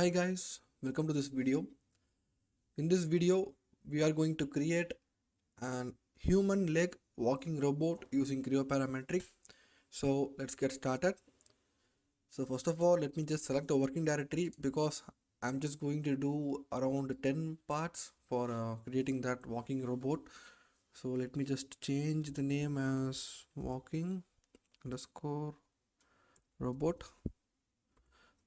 Hi guys, welcome to this video. In this video, we are going to create an human leg walking robot using Creo parametric. So let's get started. So first of all, let me just select the working directory because I'm just going to do around 10 parts for creating that walking robot. So let me just change the name as walking underscore robot.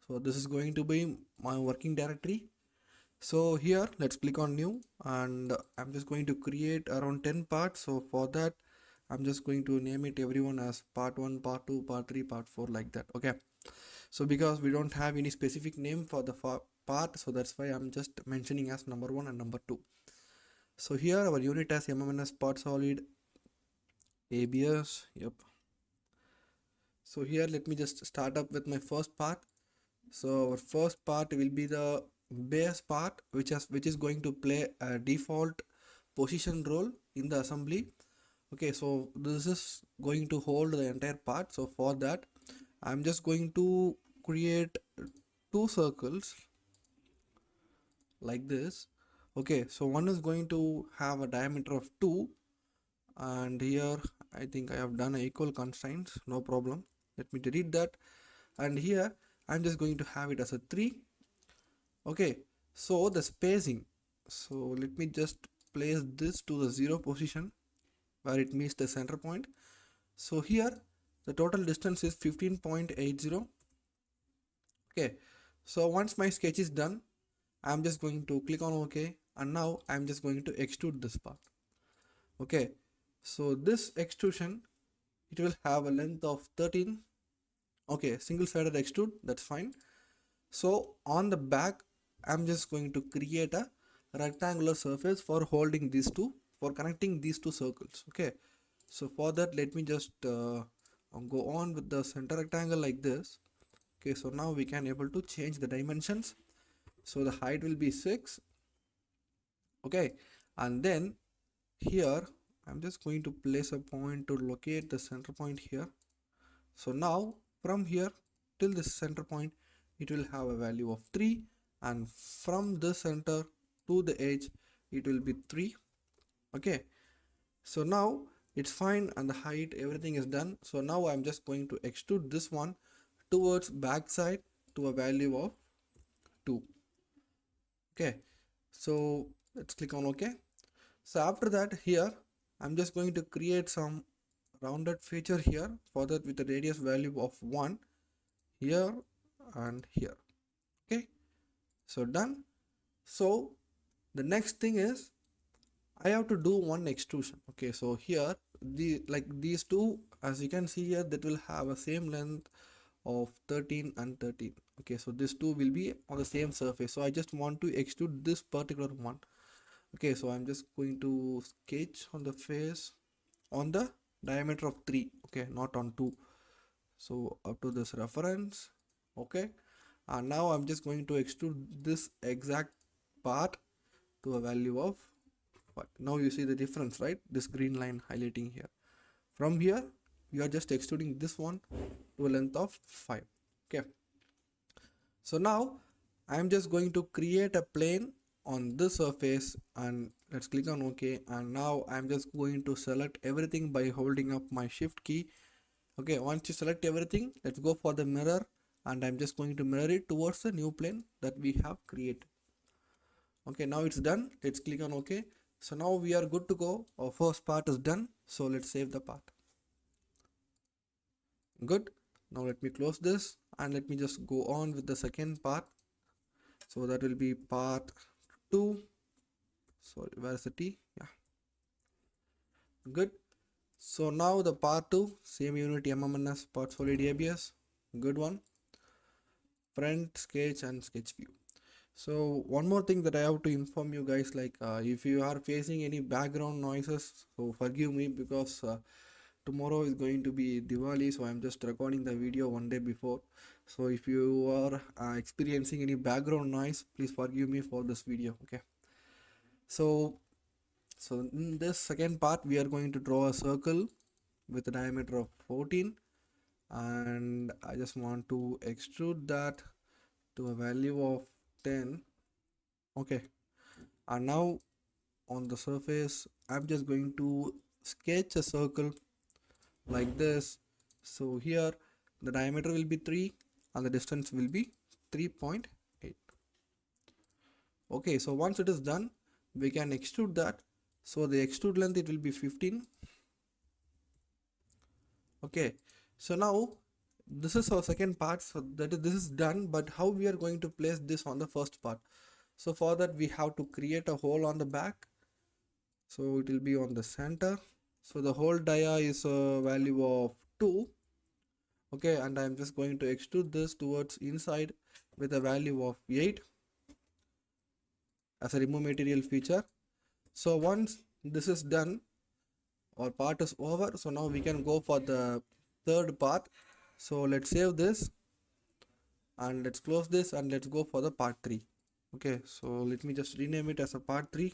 So this is going to be my working directory. So here let's click on new and I'm just going to create around 10 parts. So for that I'm just going to name it everyone as part 1, part 2, part 3, part 4 like that. Okay, so because we don't have any specific name for the part, so that's why I'm just mentioning as number 1 and number 2. So here our unit has MMNS part solid ABS. Yep. So here let me just start up with my first part. So our first part will be the base part, which is going to play a default position role in the assembly. Okay, so this is going to hold the entire part. So for that I'm just going to create two circles like this. Okay, so one is going to have a diameter of 2, and here I think I have done equal constraints, no problem. Let me delete that, and here I'm just going to have it as a 3. Okay, so the spacing, so let me just place this to the 0 position where it meets the center point. So here the total distance is 15.80. Okay, so once my sketch is done, I'm just going to click on OK, and now I'm just going to extrude this part. Okay, so this extrusion, it will have a length of 13. Okay, single-sided extrude, that's fine. So on the back I'm just going to create a rectangular surface for holding these two, for connecting these two circles. Okay, so for that let me just go on with the center rectangle like this. Okay, so now we can able to change the dimensions. So the height will be 6. Okay, and then here I'm just going to place a point to locate the center point here. So now from here till this center point it will have a value of 3, and from the center to the edge it will be 3. Okay, so now it's fine and the height everything is done. So now I'm just going to extrude this one towards back side to a value of 2. Okay, so let's click on OK. So after that, here I'm just going to create some rounded feature here, for that with a radius value of 1 here and here. Okay, so done. So the next thing is I have to do one extrusion. Okay, so here these two, as you can see here, that will have a same length of 13 and 13. Okay, so these two will be on the same surface. So I just want to extrude this particular one. Okay, so I'm just going to sketch on the face on the diameter of 3. Okay, not on 2. So up to this reference. Okay, and now I'm just going to extrude this exact part to a value of what? Now you see the difference, right? This green line highlighting here. From here we are just extruding this one to a length of 5. Okay, so now I'm just going to create a plane on this surface, and let's click on OK. And now I'm just going to select everything by holding up my shift key. Okay, once you select everything, let's go for the mirror, and I'm just going to mirror it towards the new plane that we have created. Okay, now it's done. Let's click on OK. So now we are good to go. Our first part is done. So let's save the part. Good. Now let me close this and let me just go on with the second part. So that will be part 2. Sorry, where's the T? Yeah. Good. So now the part 2, same unit MMNS part solid ABS. Good one. Front sketch and sketch view. So one more thing that I have to inform you guys, like if you are facing any background noises, so forgive me, because tomorrow is going to be Diwali, so I'm just recording the video one day before. So if you are experiencing any background noise, please forgive me for this video. Okay, so in this second part we are going to draw a circle with a diameter of 14, and I just want to extrude that to a value of 10. Okay, and now on the surface I'm just going to sketch a circle like this. So here the diameter will be 3 and the distance will be 3.8. Okay, so once it is done, we can extrude that. So the extrude length, it will be 15. Okay, so now this is our second part, so that is, this is done, but how we are going to place this on the first part? So for that we have to create a hole on the back, so it will be on the center. So the whole dia is a value of 2. Okay, and I'm just going to extrude this towards inside with a value of 8 as a remove material feature. So once this is done, our part is over. So now we can go for the third part. So let's save this and let's close this and let's go for the part 3. Okay, so let me just rename it as a part 3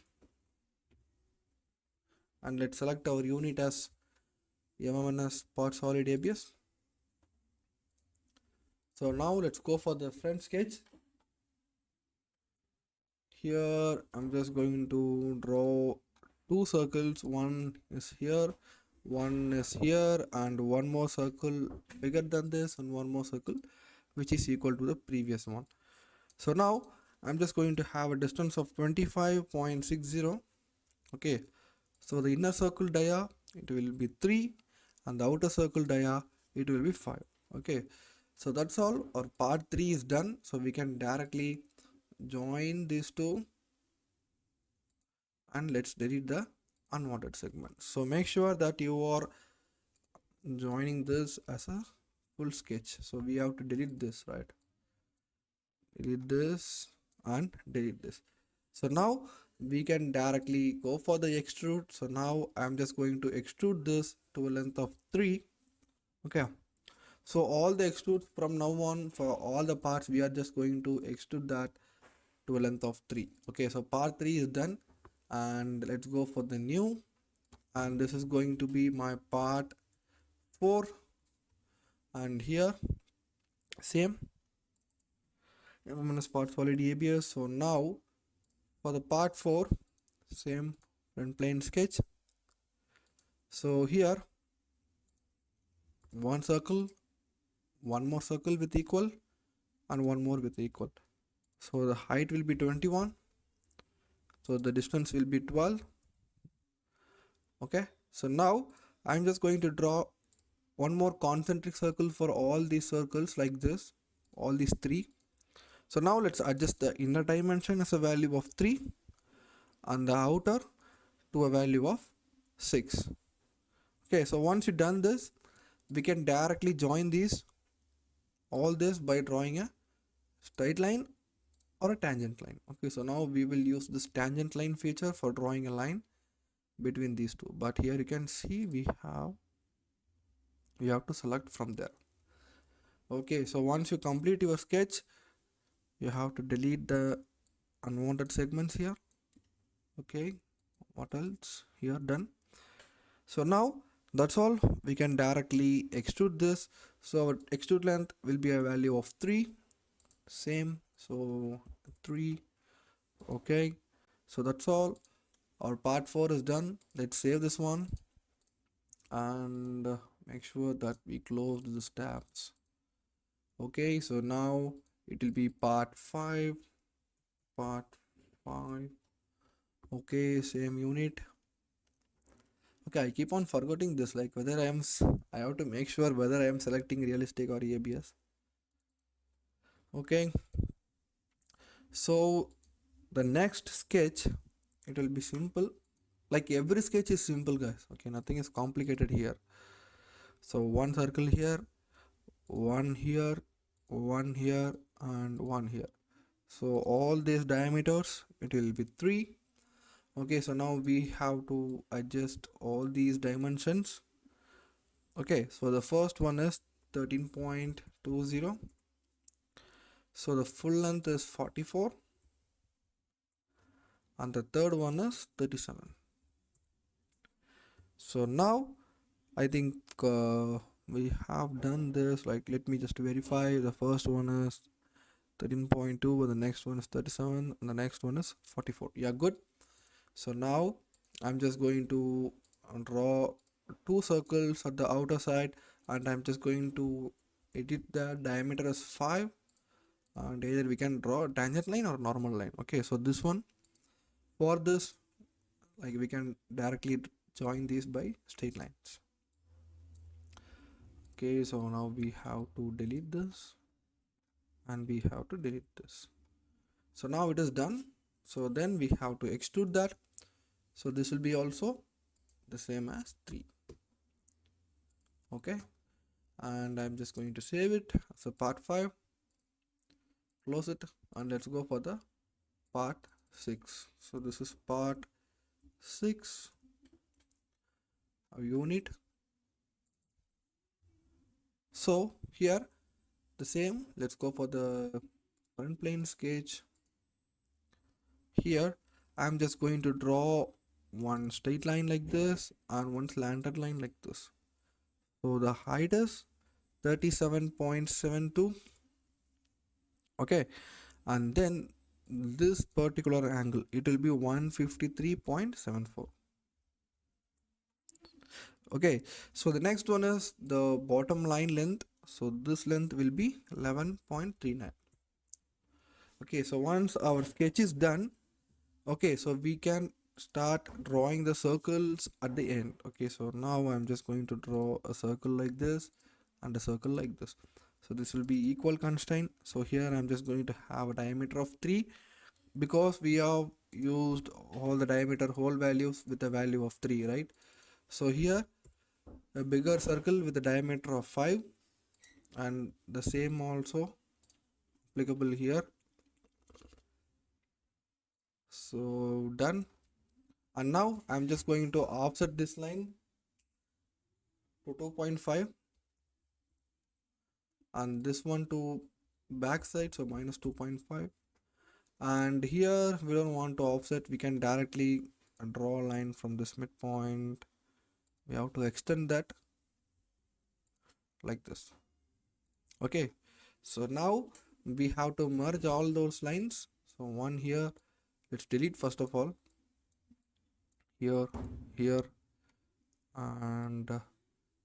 and let's select our unit as MMNS part solid ABS. So now let's go for the front sketch. Here I'm just going to draw 2 circles. One is here, one is here, and one more circle bigger than this, and one more circle which is equal to the previous one. So now I'm just going to have a distance of 25.60. Okay, so the inner circle dia, it will be 3 and the outer circle dia, it will be 5. Okay, so that's all. Our part 3 is done, so we can directly join these two and let's delete the unwanted segment. So make sure that you are joining this as a full sketch. So we have to delete this, right? Delete this and delete this. So now we can directly go for the extrude. So now I'm just going to extrude this to a length of 3. Okay, so all the extrudes from now on, for all the parts, we are just going to extrude that to a length of 3. Okay, so part 3 is done and let's go for the new, and this is going to be my part 4, and here same minus part solid ABS. So now for the part 4, same front plane sketch. So here one circle, one more circle with equal, and one more with equal. So the height will be 21, so the distance will be 12. Okay, so now I'm just going to draw one more concentric circle for all these circles like this, all these 3. So now let's adjust the inner dimension as a value of 3 and the outer to a value of 6. Okay, so once you've done this, we can directly join these all this by drawing a straight line or a tangent line. Okay, so now we will use this tangent line feature for drawing a line between these two, but here you can see we have to select from there. Okay, so once you complete your sketch, you have to delete the unwanted segments here. Okay, what else? Here, done. So now that's all. We can directly extrude this. So our extrude length will be a value of 3, same, so 3. Okay, so that's all. Our part 4 is done. Let's save this one and make sure that we close the tabs. Okay, so now it will be part 5. Okay, same unit. Okay, I keep on forgetting this, like whether I have to make sure whether I am selecting realistic or ABS. Okay, so the next sketch, it will be simple. Like every sketch is simple, guys. Okay, nothing is complicated here. So one circle here, one here, one here, and one here. So all these diameters, it will be 3. Okay, so now we have to adjust all these dimensions. Okay, so the first one is 13.20. So the full length is 44 and the third one is 37. So now I think we have done this. Like, let me just verify. The first one is 13.2, and the next one is 37, and the next one is 44. Yeah, good. So now I'm just going to draw two circles at the outer side, and I'm just going to edit the diameter as 5, and either we can draw a tangent line or normal line. Okay, so this one, for this, like, we can directly join these by straight lines. Okay, so now we have to delete this, and we have to delete this. So now it is done. So then we have to extrude that. So this will be also the same as 3. Okay, and I'm just going to save it. So part 5, close it, and let's go for the part 6. So this is part 6 unit. So here the same, let's go for the front plane sketch. Here I'm just going to draw one straight line like this and one slanted line like this. So the height is 37.72. okay, and then this particular angle, it will be 153.74. okay, so the next one is the bottom line length. So this length will be 11.39. okay, so once our sketch is done, okay, so we can start drawing the circles at the end. Okay, so now I'm just going to draw a circle like this and a circle like this. So this will be equal constraint. So here I'm just going to have a diameter of 3, because we have used all the diameter whole values with a value of 3, right? So here a bigger circle with a diameter of 5, and the same also applicable here. So done. And now I'm just going to offset this line to 2.5, and this one to back side, so minus 2.5. and here we don't want to offset, we can directly draw a line from this midpoint. We have to extend that like this. okay, so now we have to merge all those lines. So one here, let's delete first of all, here, here, and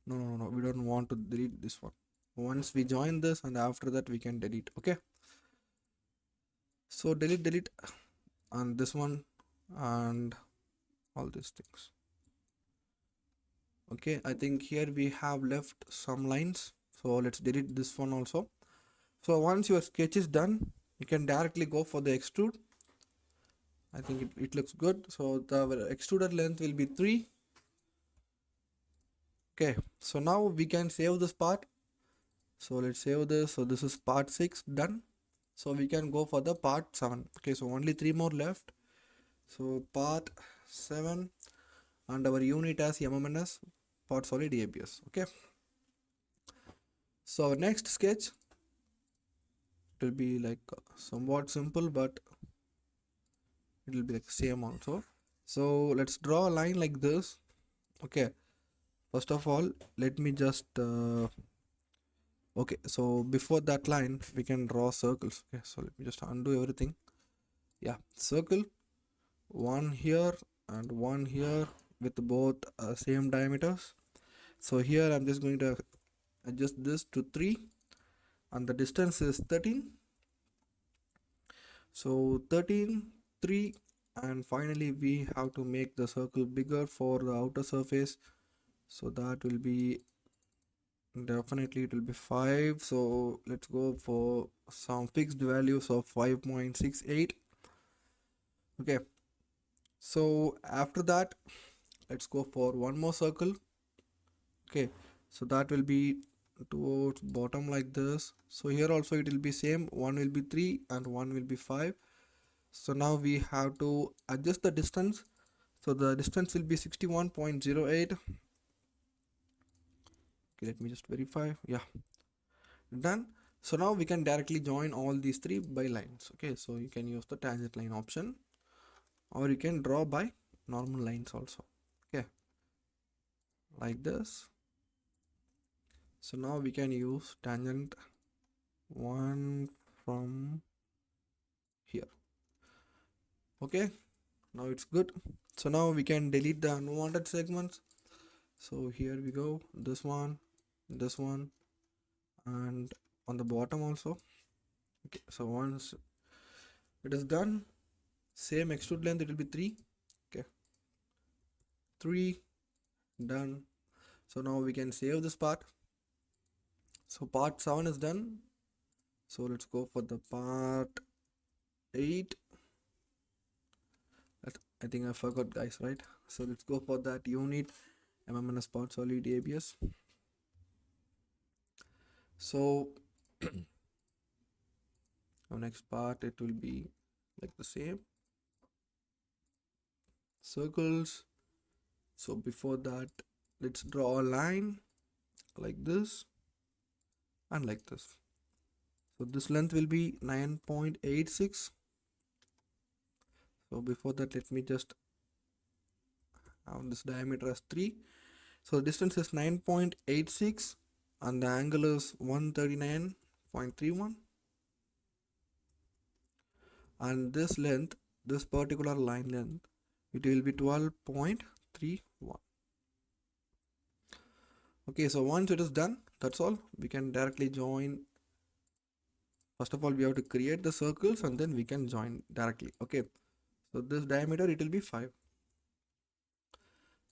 no, we don't want to delete this one. Once we join this, and after that we can delete. Okay, so delete and this one and all these things. okay, I think here we have left some lines, so let's delete this one also. So once your sketch is done, you can directly go for the extrude. I think it looks good. So the extruded length will be 3. okay, so now we can save this part. So let's save this. So this is part 6 done. So we can go for the part 7. okay, so only 3 more left. So part 7, and our unit as MMNS, part solid ABS. okay, so our next sketch, it will be like somewhat simple, but it will be like same also. So let's draw a line like this. okay, first of all, let me just okay, so before that line we can draw circles. okay, so let me just undo everything. Yeah, circle, one here and one here with both same diameters. So here I'm just going to adjust this to 3, and the distance is 13. So 13, 3, and finally we have to make the circle bigger for the outer surface. So that will be, definitely it will be 5. So let's go for some fixed values of 5.68. okay, so after that let's go for one more circle. okay, so that will be towards bottom like this. So here also it will be same, one will be 3 and one will be 5. So now we have to adjust the distance. So the distance will be 61.08. okay, let me just verify. Yeah, done. So now we can directly join all these 3 by lines. okay, so you can use the tangent line option, or you can draw by normal lines also. okay, like this. So now we can use tangent 1 from here. Okay, now it's good. So now we can delete the unwanted segments. So here we go, this one, and on the bottom also. Okay, so once it is done, same extrude length, it will be 3. Okay, 3, done. So now we can save this part. So part 7 is done. So let's go for the part 8. I think I forgot, guys, right? So let's go for that unit, MMNS part solid ABS. So our next part, it will be like the same circles. So before that, let's draw a line like this and like this. So this length will be 9.86. So before that, let me just have this diameter as 3. So the distance is 9.86 and the angle is 139.31. And this length, this particular line length, it will be 12.31. Okay, so once it is done, that's all. We can directly join. First of all, we have to create the circles and then we can join directly. Okay, so this diameter, it will be 5.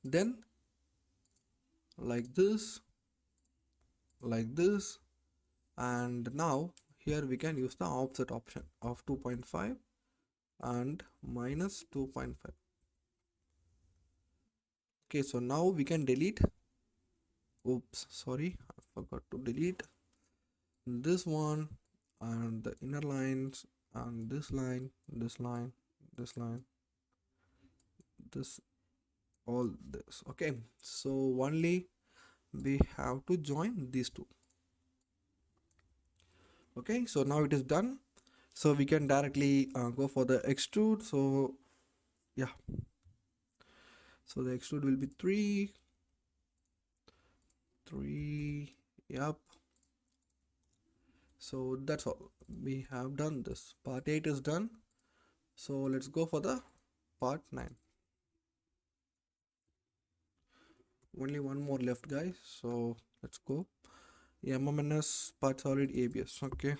Then like this, and now here we can use the offset option of 2.5 and minus 2.5. Okay, so now we can delete. Oops, sorry, I forgot to delete this one and the inner lines and this line, this, all this. Okay, so only we have to join these two. Okay, so now it is done. So we can directly go for the extrude. So yeah, so the extrude will be 3. Yep. So that's all. We have done this. Part 8 is done. So let's go for the part 9. Only one more left, guys. So let's go. MMNS part solid ABS. Okay.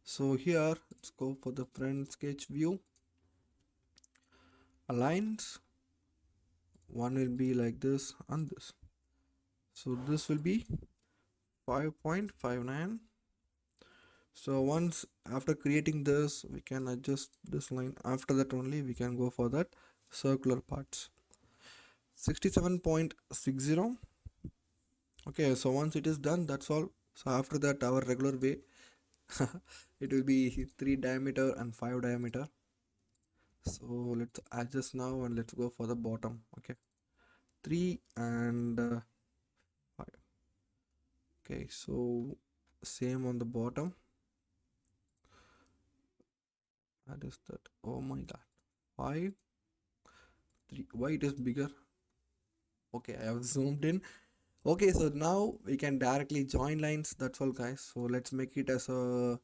So here, let's go for the front sketch view. Aligns. One will be like this and this. So this will be 5.59. So once after creating this, we can adjust this line. After that only we can go for that circular parts. 67.60. Okay, so once it is done, that's all. So after that, our regular way, it will be 3 diameter and 5 diameter. So let's adjust now and let's go for the bottom. Okay, 3 and 5. Okay, so same on the bottom. That is that. Oh my god, 5, 3. Why it is bigger? Okay, I have zoomed in. Okay, so now we can directly join lines. That's all, guys. So let's make it as a,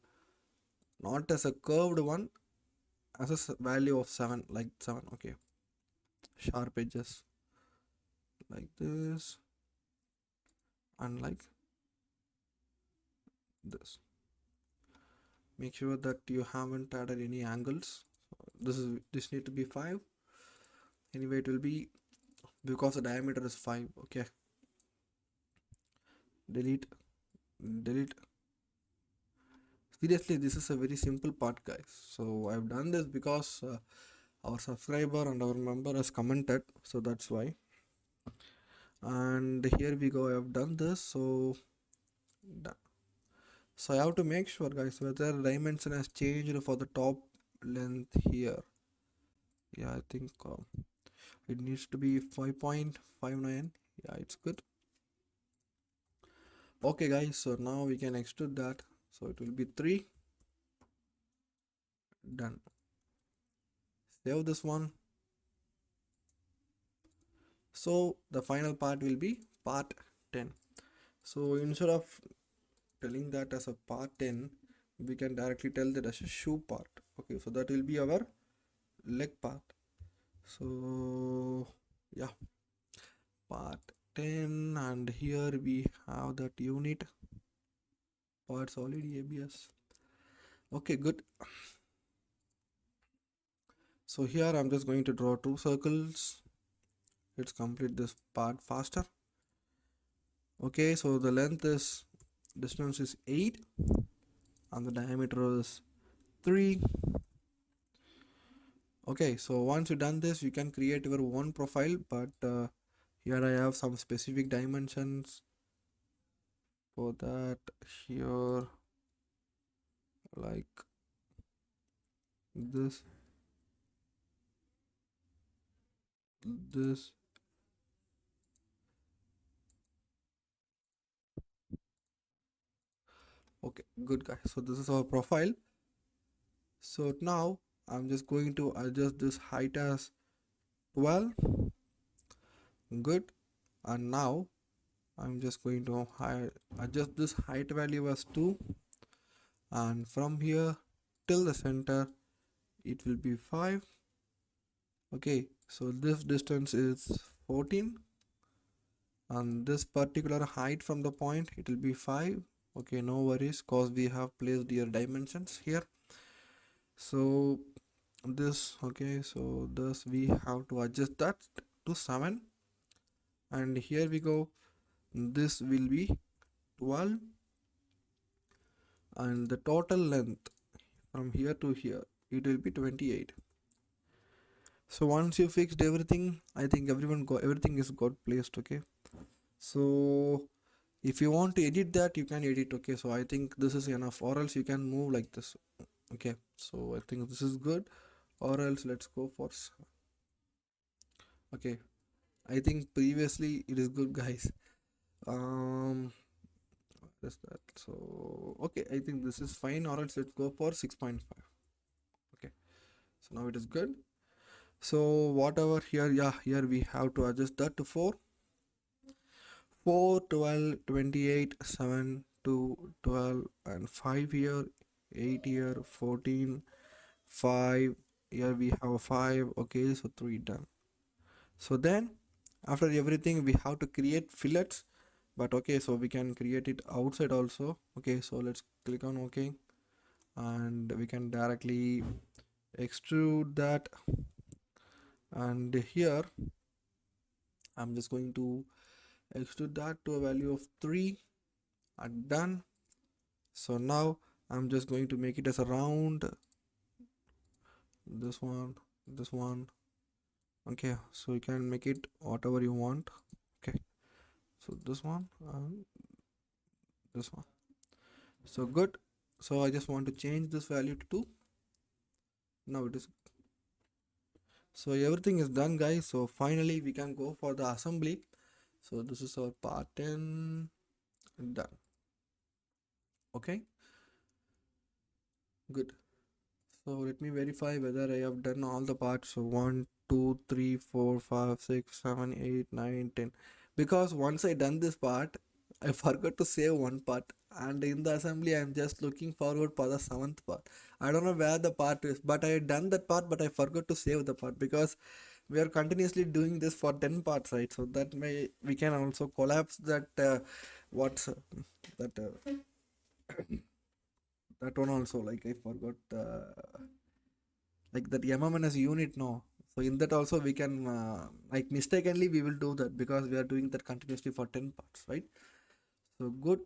not as a curved one, as a value of 7, like 7. Okay, sharp edges like this and like this. Make sure that you haven't added any angles. This need to be 5. Anyway, it will be, because the diameter is 5. Okay, delete. Seriously, this is a very simple part, guys. So I've done this because our subscriber and our member has commented, so that's why. And here we go, I have done this. So done. So I have to make sure, guys, whether dimension has changed for the top length here. Yeah, I think it needs to be 5.59. Yeah, it's good. Okay, guys, so now we can extrude that. So it will be 3. Done. Save this one. So the final part will be part 10. So instead of telling that as a part 10, we can directly tell that as a shoe part. Okay, so that will be our leg part. So yeah, part 10, and here we have that unit parts already ABS. Okay, good. So here I'm just going to draw two circles. Let's complete this part faster. Okay, so the length is, distance is 8 and the diameter is 3. Okay, so once you done this, you can create your own profile, but here I have some specific dimensions for that. Here, like this, this. Okay, good guys. So this is our profile. So now I'm just going to adjust this height as 12. Good. And now I'm just going to adjust this height value as 2, and from here till the center it will be 5. Okay, so this distance is 14, and this particular height from the point, it will be 5. Okay, no worries, cause we have placed your dimensions here. So this, okay, so this we have to adjust that to 7, and here we go, this will be 12, and the total length from here to here, it will be 28. So once you fixed everything, I think everything is got placed. Okay, so if you want to edit that, you can edit. Okay, so I think this is enough, or else you can move like this. Okay, so I think this is good, or else let's go for okay, I think previously it is good, guys. What is that? So okay, I think this is fine, or else let's go for 6.5. Okay, so now it is good. So whatever here, yeah, here we have to adjust that to 4, 12, 28, 7, 2, 12, and 5 here, 8 here, 14, 5, here we have 5. Okay, so 3 done. So then after everything we have to create fillets, but okay, so we can create it outside also. Okay, so let's click on OK, and we can directly extrude that, and here I'm just going to extrude that to a value of 3, and done. So now I'm just going to make it as a round, this one. Okay, so you can make it whatever you want. Okay, so this one and this one. So good. So I just want to change this value to 2. Now it is, so everything is done, guys. So finally we can go for the assembly. So this is our part 10 done. Okay, good. So let me verify whether I have done all the parts. So 1, 2, 3, 4, 5, 6, 7, 8, 9, 10. Because once I done this part, I forgot to save one part, and in the assembly I'm just looking forward for the 7th part. I don't know where the part is, but I had done that part, but I forgot to save the part, because we are continuously doing this for 10 parts, right? So that we can also collapse that what's that that one also, like I forgot like that MMNS unit, no. So in that also we can like mistakenly we will do that, because we are doing that continuously for 10 parts, right? So good,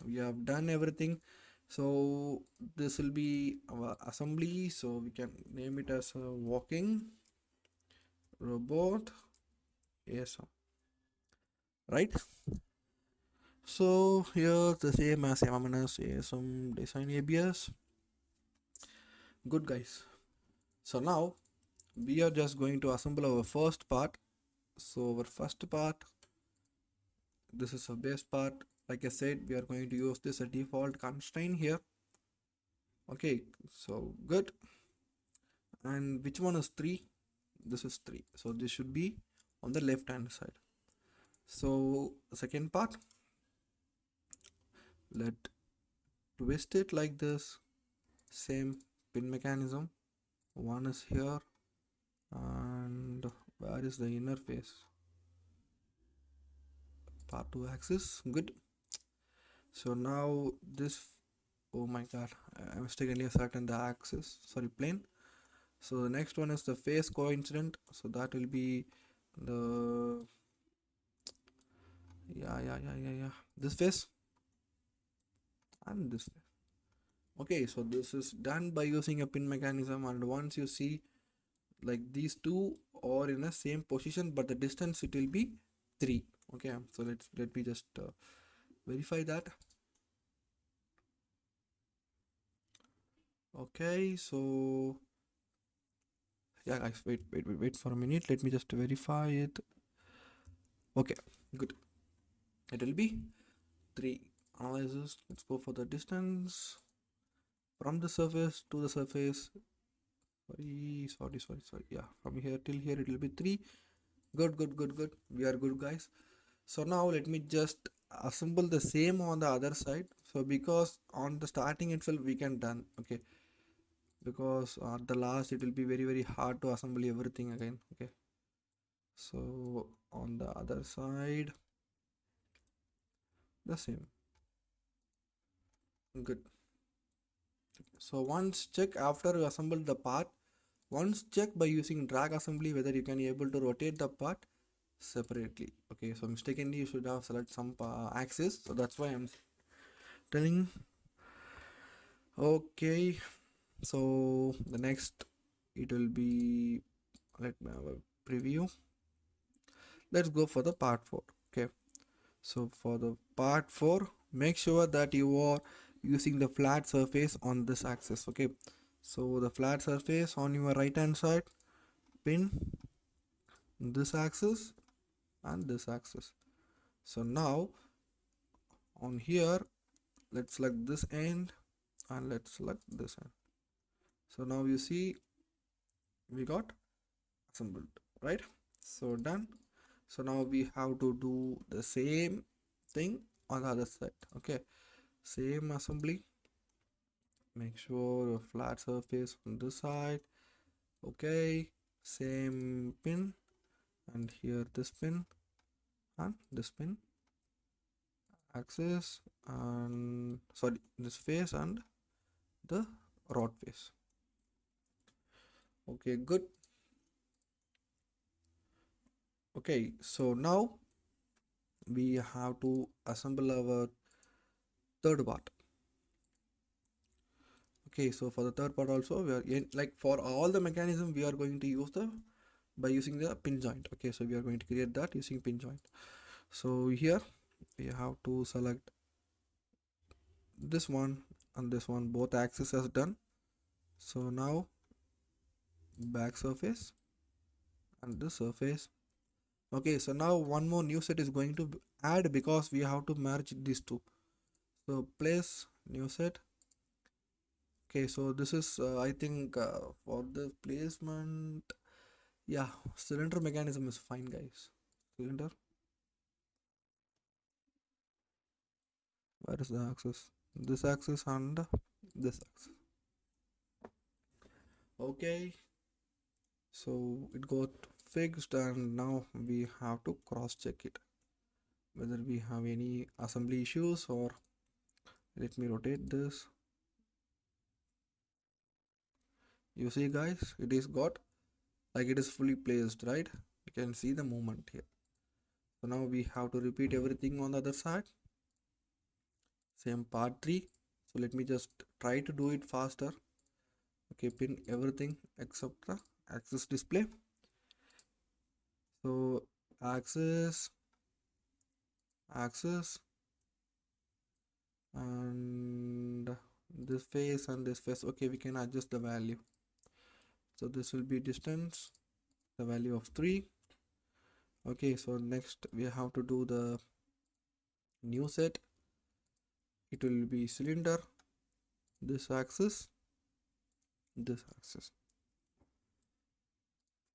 we have done everything. So this will be our assembly, so we can name it as a walking robot ASM, right? So here the same as MMNS ASM design ABS. Good, guys. So now we are just going to assemble our first part. So our first part, this is a base part. Like I said, we are going to use this a default constraint here. Okay, so good. And which one is 3? This is 3. So this should be on the left hand side. So second part, let twist it like this. Same pin mechanism. One is here, and where is the inner face? Part 2 axis. Good. So now this, oh my god, I mistakenly asserted the axis, sorry, plane. So the next one is the face coincident, so that will be the, yeah, this face and this face. Okay, so this is done by using a pin mechanism, and once you see like these two are in the same position, but the distance it will be 3. Okay, so let me just verify that. Okay, so yeah guys, wait for a minute, let me just verify it. Okay, good, it will be 3. Analysis, let's go for the distance from the surface to the surface. Sorry, yeah, from here till here it will be 3. Good, we are good guys. So now let me just assemble the same on the other side. So because on the starting itself we can done, okay, because at the last it will be very hard to assemble everything again. Okay, so on the other side the same. Good. So once check after you assemble the part, once check by using drag assembly whether you can able to rotate the part separately. Okay, so mistakenly you should have select some axis, so that's why I'm telling. Okay, so the next it will be, let me have a preview. Let's go for the part 4. Okay, so for the part 4, make sure that you are using the flat surface on this axis. Okay, so the flat surface on your right hand side, pin this axis and this axis. So now on here let's select this end and let's select this end. So now you see we got assembled, right? So done. So now we have to do the same thing on the other side. Okay, same assembly, make sure a flat surface on this side. Okay, same pin, and here this pin and this pin, axis, and sorry, this face and the rod face. Okay, good. Okay, so now we have to assemble our third part. Okay, so for the third part also we are like for all the mechanism we are going to use the by using the pin joint. Okay, so we are going to create that using pin joint. So here we have to select this one and this one, both axes as done. So now back surface and this surface. Okay, so now one more new set is going to add because we have to merge these two. So place new set. Okay, so this is I think for the placement, yeah, cylinder mechanism is fine guys. Cylinder, where is the axis? This axis and this axis. Okay, so it got fixed, and now we have to cross check it whether we have any assembly issues. Or let me rotate this. You see guys, it is got like it is fully placed, right? You can see the movement here. So now we have to repeat everything on the other side. Same part 3. So let me just try to do it faster. Okay, pin everything except the axis display. So axis, and this face and this face. Okay, we can adjust the value. So this will be distance, the value of 3. Okay, so next we have to do the new set. It will be cylinder, this axis, this axis.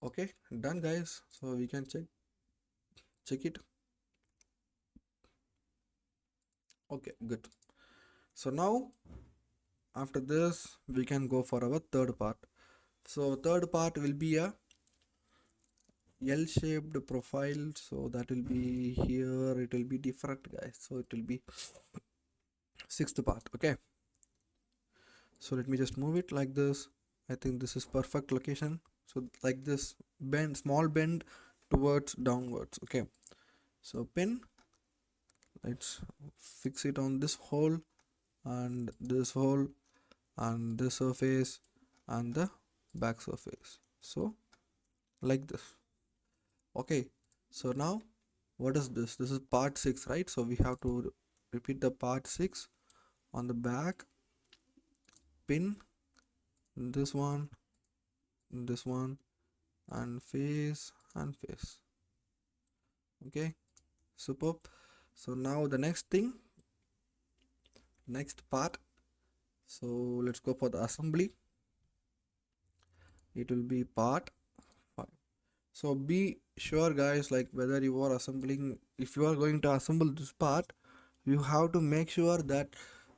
Okay, done guys. So we can check it. Okay, good. So now after this we can go for our third part. So third part will be a L-shaped profile, so that will be here. It will be different, guys, so it will be sixth part. Okay, so let me just move it like this. I think this is perfect location. So like this, bend, small bend towards downwards. Okay, so pin, let's fix it on this hole and this hole and this surface and the back surface, so like this. Okay, so now what is this? This is part 6, right? So we have to repeat the part 6 on the back. Pin this one, and face and face. Okay, superb. So now the next thing, next part, so let's go for the assembly. It will be part 5. So be sure, guys, like whether you are assembling, if you are going to assemble this part, you have to make sure that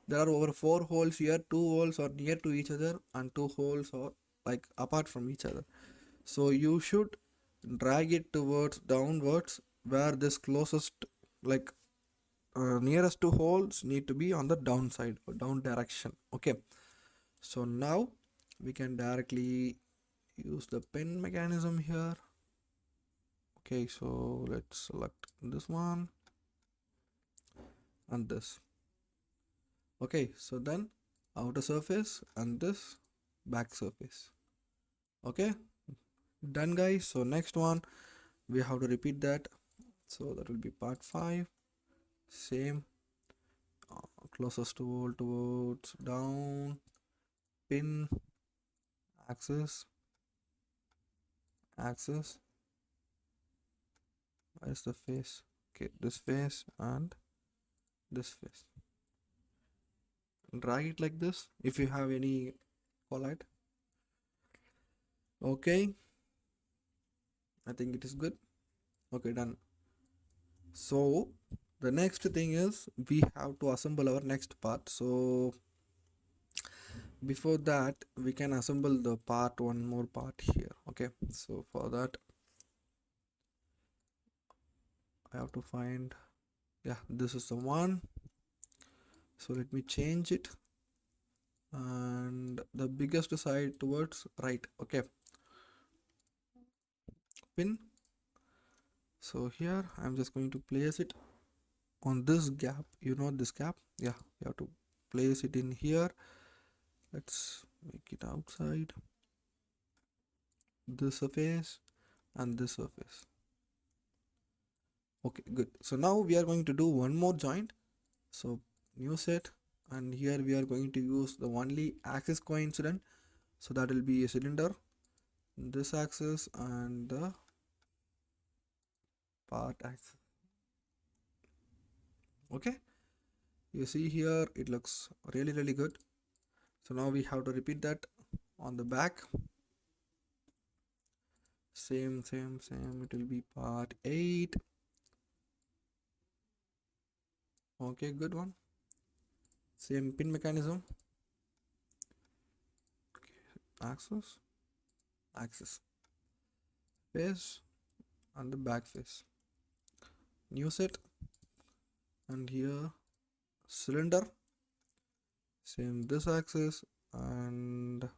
there are over 4 holes here. 2 holes are near to each other and 2 holes are like apart from each other. So you should drag it towards downwards, where this closest, like nearest to holes need to be on the downside or down direction. Okay, so now we can directly use the pin mechanism here. Okay, so let's select this one and this. Okay, so then outer surface and this back surface. Okay, done, guys. So next one we have to repeat that, so that will be part 5. Same, closest to hole towards down, pin, axis, where's the face? Okay, this face and this face. Drag it like this if you have any collide. Okay, I think it is good. Okay, done. So the next thing is we have to assemble our next part. So before that we can assemble the part, one more part here. Okay, so for that I have to find, yeah, this is the one. So let me change it, and the biggest side towards right. Okay, pin. So here I'm just going to place it on this gap, you know, this gap. Yeah, you have to place it in here. Let's make it outside, this surface and this surface. Okay, good. So now we are going to do one more joint. So new set, and here we are going to use the only axis coincident, so that will be a cylinder, this axis and the part axis. Okay, you see here it looks really good. So now we have to repeat that on the back. Same, it will be part 8. Okay, good one. Same pin mechanism. Okay, axis, face and the back face. New set, and here cylinder, same this axis and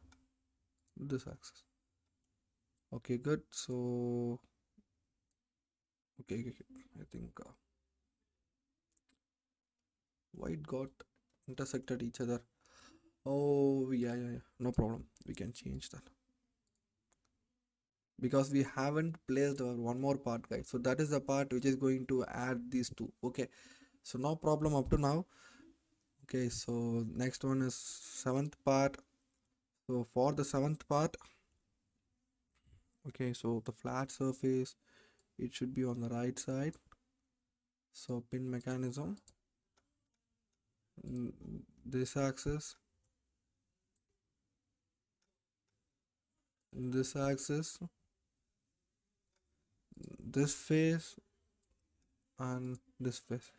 this axis. Okay, good. So okay, I think why it got intersected each other. Oh yeah, no problem, we can change that because we haven't placed our one more part, guys. So that is the part which is going to add these two. Okay, so no problem up to now. Okay, so next one is 7th part. So for the 7th part, okay, so the flat surface, it should be on the right side. So pin mechanism, this axis, this axis, this face and this face.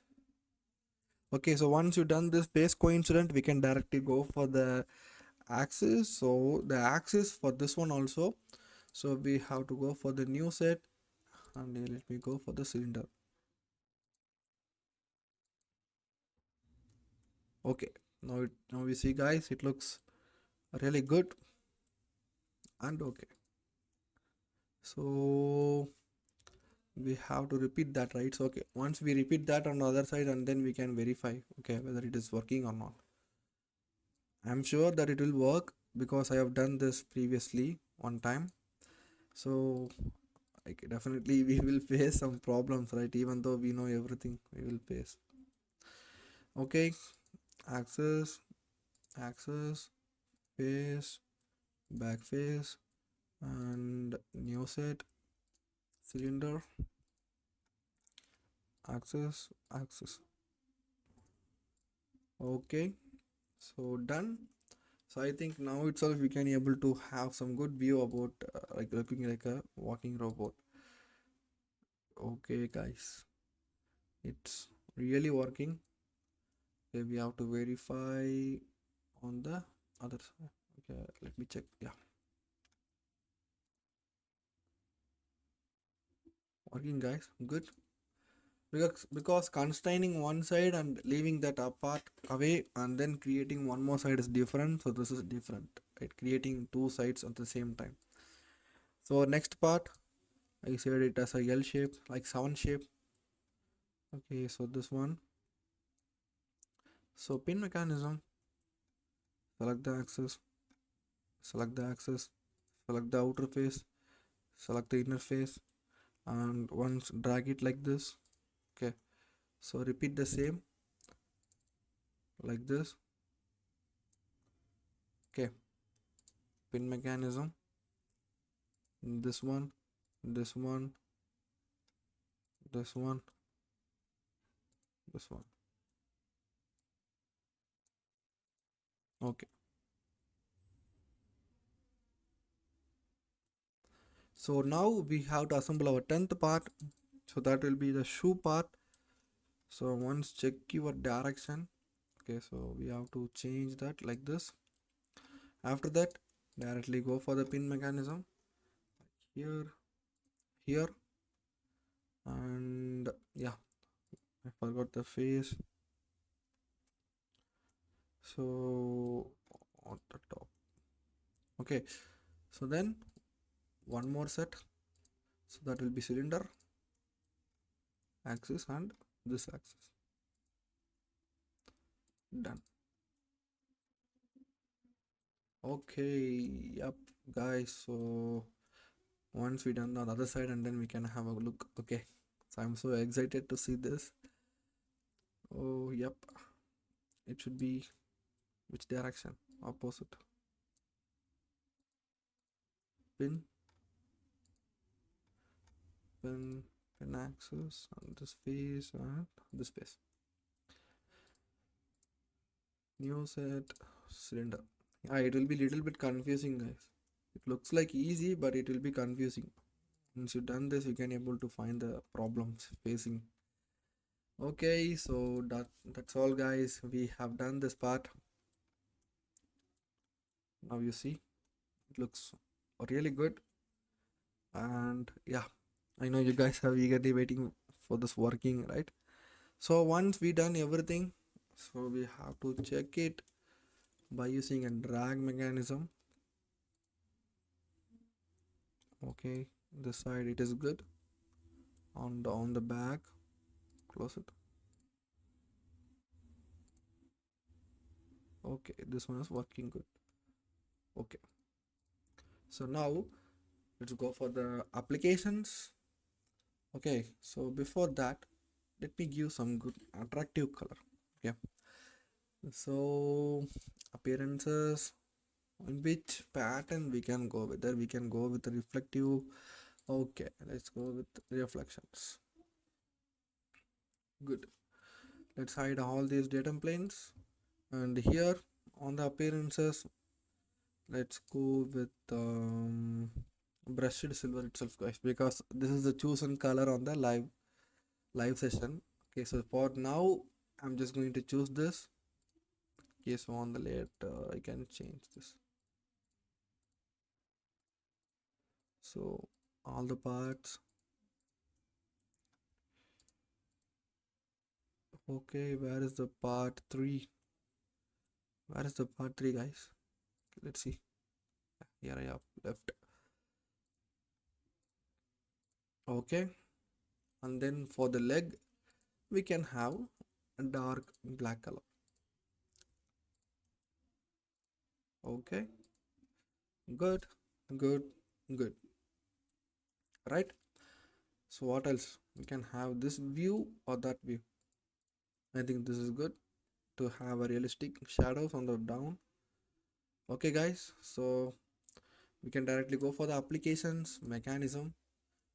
Okay, so once you've done this face coincident, we can directly go for the axis. So the axis for this one also, so we have to go for the new set, and let me go for the cylinder. Okay, now we see, guys, it looks really good. And okay, so we have to repeat that, right? So okay, once we repeat that on the other side, and then we can verify, okay, whether it is working or not. I'm sure that it will work because I have done this previously one time. So like definitely we will face some problems, right? Even though we know everything, we will face. Okay, axis, axis, face, back face, and new set, cylinder, axis, axis. Okay, so done. So I think now itself we can able to have some good view about like looking like a walking robot. Okay, guys, it's really working. Okay, we have to verify on the other side. Okay, let me check. Yeah, working, guys, good. Because constraining one side and leaving that apart away and then creating one more side is different. So this is different, right? Creating two sides at the same time. So next part, I said it as a L shape, like 7 shape. Okay, so this one. So pin mechanism, select the axis, select the axis, select the outer face, select the inner face, and once drag it like this. Okay, so repeat the same like this. Okay, pin mechanism, this one, this one, this one, this one. Okay, so now we have to assemble our 10th part. So that will be the shoe part. So once check your direction. Okay, so we have to change that like this. After that, directly go for the pin mechanism here, here, and yeah, I forgot the face. So on the top. Okay, so then one more set. So that will be cylinder, axis, and this axis. Done. Okay, yep, guys. So once we done on the other side, and then we can have a look. Okay, so I'm so excited to see this. Oh, yep, it should be which direction? Opposite. Pin, pin, pin axis on this face and this face. New set, cylinder. Yeah, it will be little bit confusing, guys. It looks like easy, but it will be confusing. Once you've done this, you can able to find the problems facing. Okay, so that's all, guys. We have done this part. Now you see it looks really good. And yeah, I know you guys are eagerly waiting for this working, right? So once we done everything, so we have to check it by using a drag mechanism. Okay, this side it is good. On the back, close it. Okay, this one is working good. Okay, so now let's go for the applications. Okay, so before that, let me give some good attractive color. Okay, so appearances, in which pattern we can go, whether we can go with the reflective. Okay, let's go with reflections. Good, let's hide all these datum planes, and here on the appearances, let's go with brushed silver itself, guys, because this is the chosen color on the live session. Okay, so for now I'm just going to choose this. Okay, so on the layer I can change this. So all the parts. Okay, where is the part 3? Where is the part 3, guys? Let's see. Here I have left. Okay, and then for the leg we can have a dark black color. Okay, good, good, good. Right, so what else? We can have this view or that view. I think this is good to have a realistic shadows on the down. Okay guys, so we can directly go for the applications mechanism.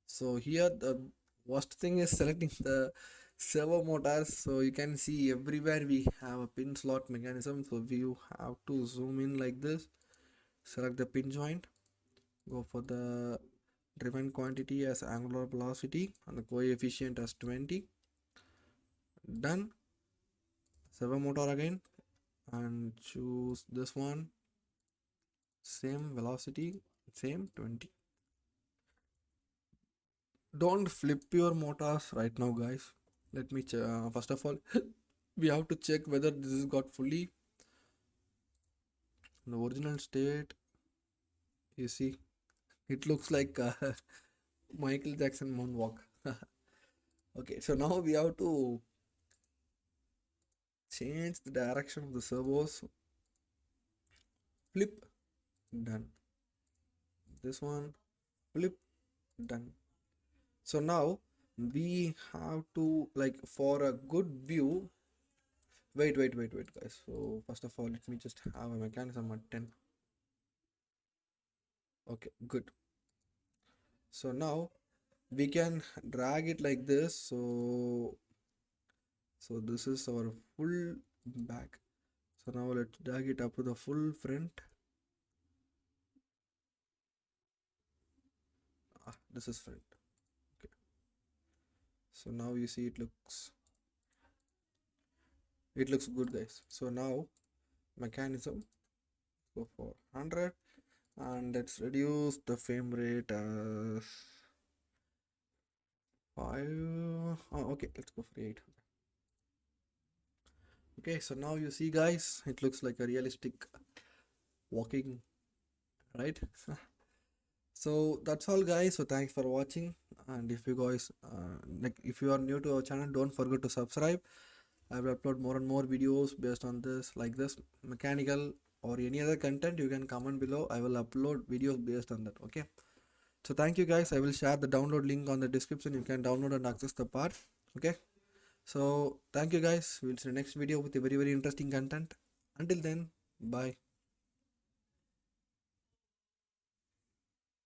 So here the worst thing is selecting the servo motors. So you can see everywhere we have a pin slot mechanism. So you have to zoom in like this, select the pin joint, go for the driven quantity as angular velocity and the coefficient as 20. Done. Servo motor again and choose this one, same velocity, same 20. Don't flip your motors right now, guys. Let me first of all we have to check whether this is got fully the original state. You see, it looks like Michael Jackson moonwalk. Okay, so now we have to change the direction of the servos. Flip, done. This one, flip, done. So now we have to, like, for a good view. Wait, guys. So first of all, let me just have a mechanism at 10. Okay, good. So now we can drag it like this. So this is our full back. So now let's drag it up to the full front. This is front. Okay. So now you see it looks good, guys. So now mechanism, go for 100 and let's reduce the frame rate as 5. Oh, okay, let's go for 8. Okay, so now you see, guys, it looks like a realistic walking, right? So that's all, guys. So thanks for watching, and if you guys if you are new to our channel, don't forget to subscribe. I will upload more and more videos based on this, like this mechanical or any other content. You can comment below. I will upload videos based on that. Okay, so thank you, guys. I will share the download link on the description. You can download and access the part. Okay, so thank you, guys. We'll see you next video with a very interesting content. Until then, bye.